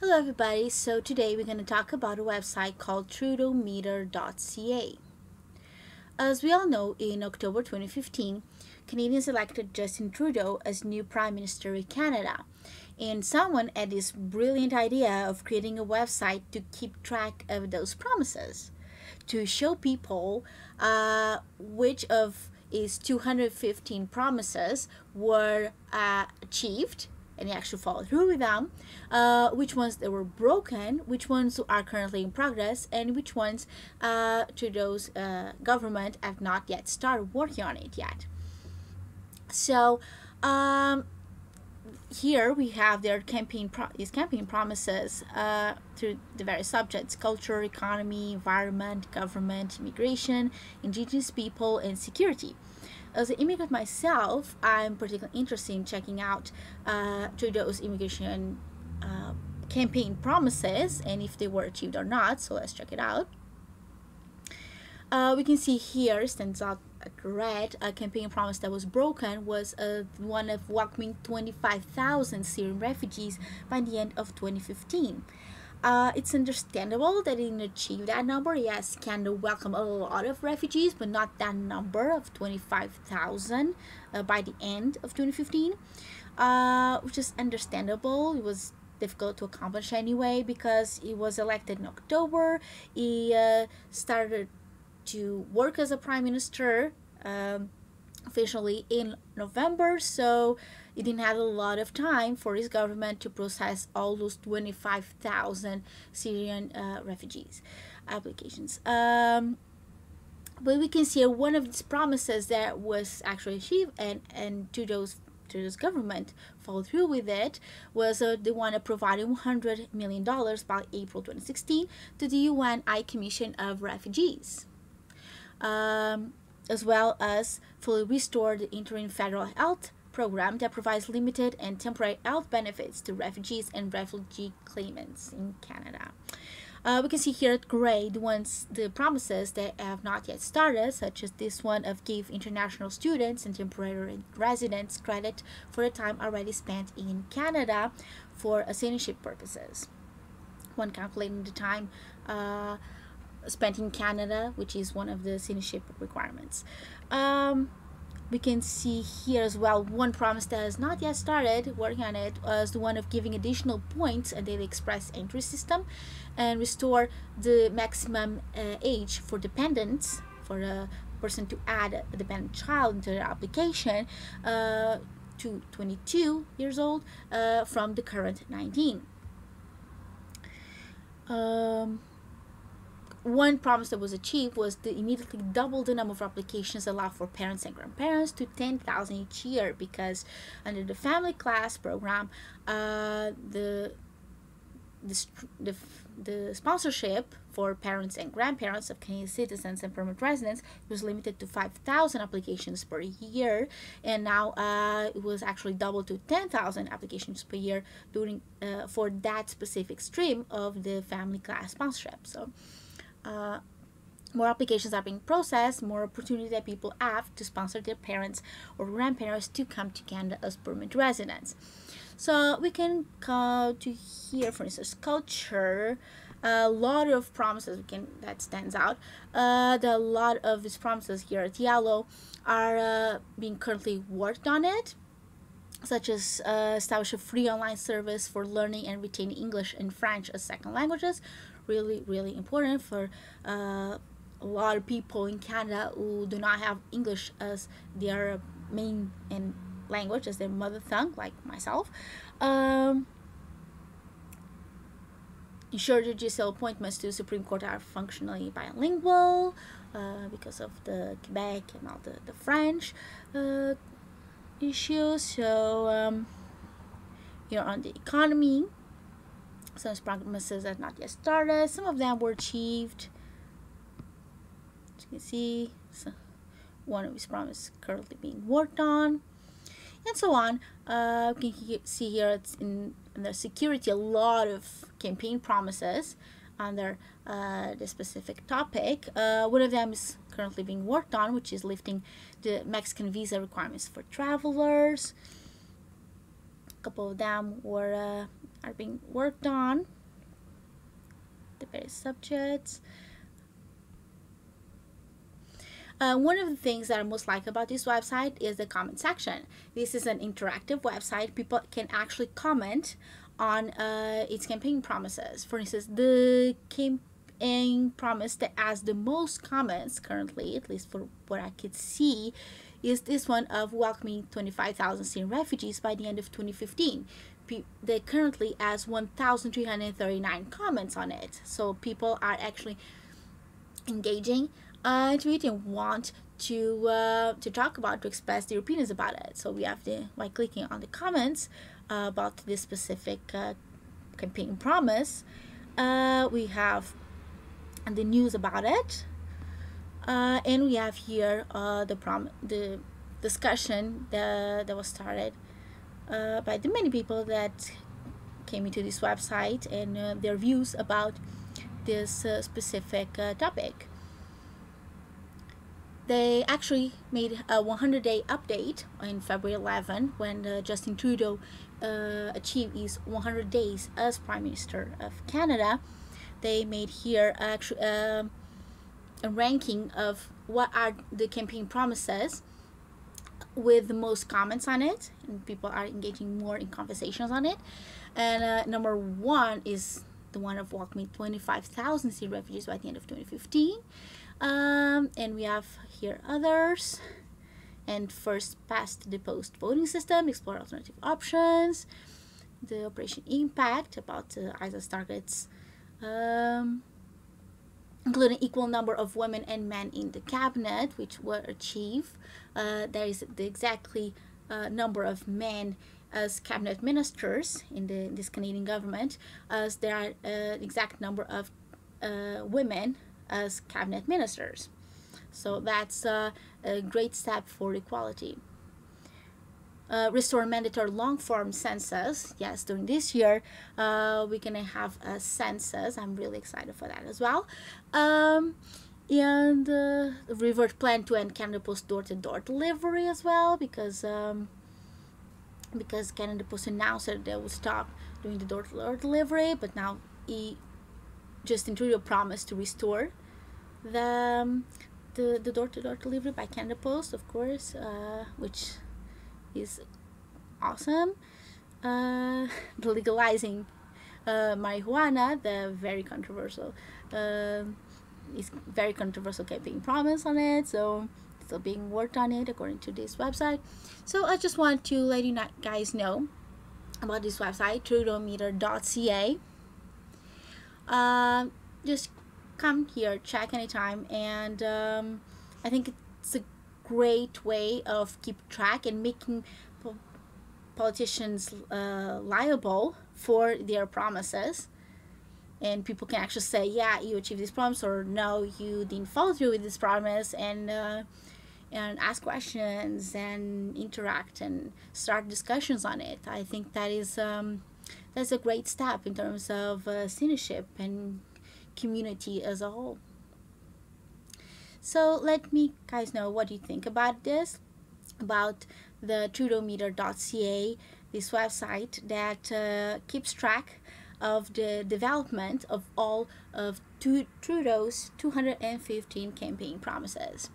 Hello everybody, so today we're going to talk about a website called trudeaumetre.ca. As we all know, in October 2015, Canadians elected Justin Trudeau as new Prime Minister in Canada. And someone had this brilliant idea of creating a website to keep track of those promises, to show people which of his 215 promises were achieved and he actually followed through with them, which ones they were broken, which ones are currently in progress, and which ones Trudeau's government have not yet started working on it yet. So here we have their his campaign promises through the various subjects: culture, economy, environment, government, immigration, indigenous people, and security. As an immigrant myself, I'm particularly interested in checking out Trudeau's immigration campaign promises and if they were achieved or not. So let's check it out. We can see here, stands out red, a campaign promise that was broken was one of welcoming 25,000 Syrian refugees by the end of 2015. It's understandable that it didn't achieve that number. Yes, Canada welcomed a lot of refugees, but not that number of 25,000 by the end of 2015, which is understandable. It was difficult to accomplish anyway because he was elected in October. He started to work as a prime minister officially in November, so he didn't have a lot of time for his government to process all those 25,000 Syrian refugees applications. But we can see one of these promises that was actually achieved and Trudeau's government followed through with it was the one of providing $100 million by April 2016 to the UN High Commission of Refugees. As well as fully restore the interim federal health program that provides limited and temporary health benefits to refugees and refugee claimants in Canada. We can see here at gray the promises that have not yet started, such as this one of give international students and temporary residents credit for the time already spent in Canada for citizenship purposes. When calculating the time spent in Canada, which is one of the citizenship requirements. We can see here as well one promise that has not yet started working on it was the one of giving additional points a daily express entry system and restore the maximum age for dependents for a person to add a dependent child into their application to 22 years old from the current 19. One promise that was achieved was to immediately double the number of applications allowed for parents and grandparents to 10,000 each year, because under the family class program, the sponsorship for parents and grandparents of Canadian citizens and permanent residents was limited to 5,000 applications per year, and now it was actually doubled to 10,000 applications per year during for that specific stream of the family class sponsorship. So more applications are being processed, more opportunity that people have to sponsor their parents or grandparents to come to Canada as permanent residents. So we can go to here, for instance, culture. A lot of promises that stands out. A lot of these promises here at yellow are being currently worked on it, such as establish a free online service for learning and retaining English and French as second languages. Really important for a lot of people in Canada who do not have English as their main language, as their mother tongue, like myself. Ensure judicial appointments to the Supreme Court are functionally bilingual because of the Quebec and all the French issues. So here on the economy, some promises that not yet started. Some of them were achieved. As you can see, so one of these promises currently being worked on, and so on. You can see here it's in the security, a lot of campaign promises under the specific topic. One of them is currently being worked on, which is lifting the Mexican visa requirements for travelers. A couple of them were are being worked on, the various subjects. One of the things that I most like about this website is the comment section. This is an interactive website. People can actually comment on its campaign promises. For instance, the campaign promise that has the most comments currently, at least for what I could see, is this one of welcoming 25,000 Syrian refugees by the end of 2015. They currently has 1,339 comments on it. So people are actually engaging tweet and want to talk about, to express their opinions about it. So we have by clicking on the comments about this specific campaign promise, we have the news about it, and we have here the discussion that was started by the many people that came into this website, and their views about this specific topic. They actually made a 100-day update in February 11 when Justin Trudeau achieved his 100 days as Prime Minister of Canada. They made here actually a ranking of what are the campaign promises with the most comments on it, and people are engaging more in conversations on it. And number one is the one of welcoming 25,000 Syrian refugees by the end of 2015. And we have here others, and first past the post voting system, explore alternative options, the operation impact about ISIS targets, including equal number of women and men in the cabinet, which were achieved. There is the exactly number of men as cabinet ministers in this Canadian government, as there are exact number of women as cabinet ministers. So that's a great step for equality. Restore mandatory long-form census. Yes, during this year we're gonna have a census. I'm really excited for that as well. And revert plan to end Canada Post door-to-door delivery as well, because Canada Post announced that they would stop doing the door-to-door delivery, but now Justin Trudeau promised to restore the door-to-door delivery by Canada Post, of course, which is awesome. The legalizing marijuana, the very controversial campaign promise on it, so still being worked on it according to this website. So I just want to let you guys know about this website, trudeaumetre.ca. Just come here, check anytime, and I think it's a great way of keep track and making politicians liable for their promises, and people can actually say, yeah, you achieved this promise, or no, you didn't follow through with this promise, and ask questions and interact and start discussions on it. I think that is that's a great step in terms of citizenship and community as a whole. So let me guys know what you think about this, about the trudeaumetre.ca, this website that keeps track of the development of all of Trudeau's 215 campaign promises.